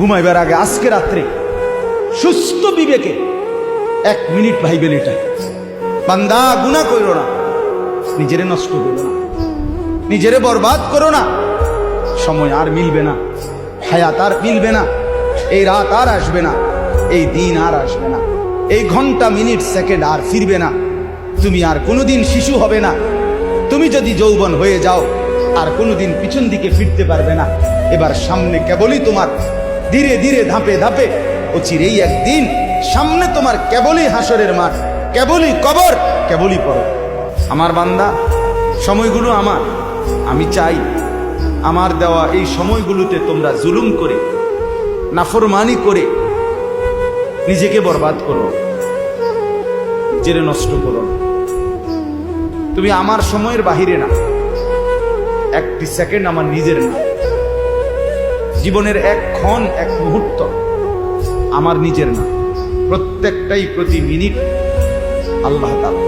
ঘুমাইবার আগে আজকে রাত্রে সুস্থ বিবেকে 1 মিনিট ভাইবেন এটাই, বান্দা গুনাহ করো না, নিজেরে নষ্ট করো না, নিজেরে বরবাদ করো না। সময় আর মিলবে না, হায়াত আর মিলবে না, এই রাত আর আসবে না, এই দিন আর আসবে না, এই ঘন্টা মিনিট সেকেন্ড আর ফিরবে না। তুমি আর কোনোদিন শিশু হবে না। তুমি যদি যৌবন হয়ে যাও আর কোনোদিন পিছন দিকে ফিরতে পারবে না। এবার সামনে কেবলই তোমার ধীরে ধীরে ধাপে ধাপে অচিরেই একদিন সামনে তোমার কেবলই হাসরের মাঠ, কেবলই কবর, কেবলই পর। আমার বান্দা, সময়গুলো আমার, আমি চাই আমার দেওয়া এই সময়গুলোতে তোমরা জুলুম করে, নাফরমানি করে নিজেকে বরবাদ করো, নিজেরে নষ্ট করো। তুমি আমার সময়ের বাহিরে না, একটি সেকেন্ড আমার নিজের না। জীবনের এক ক্ষণ, এক মুহূর্ত আমার নিজের না, প্রত্যেকটাই প্রতি মিনিট আল্লাহ তাআলা।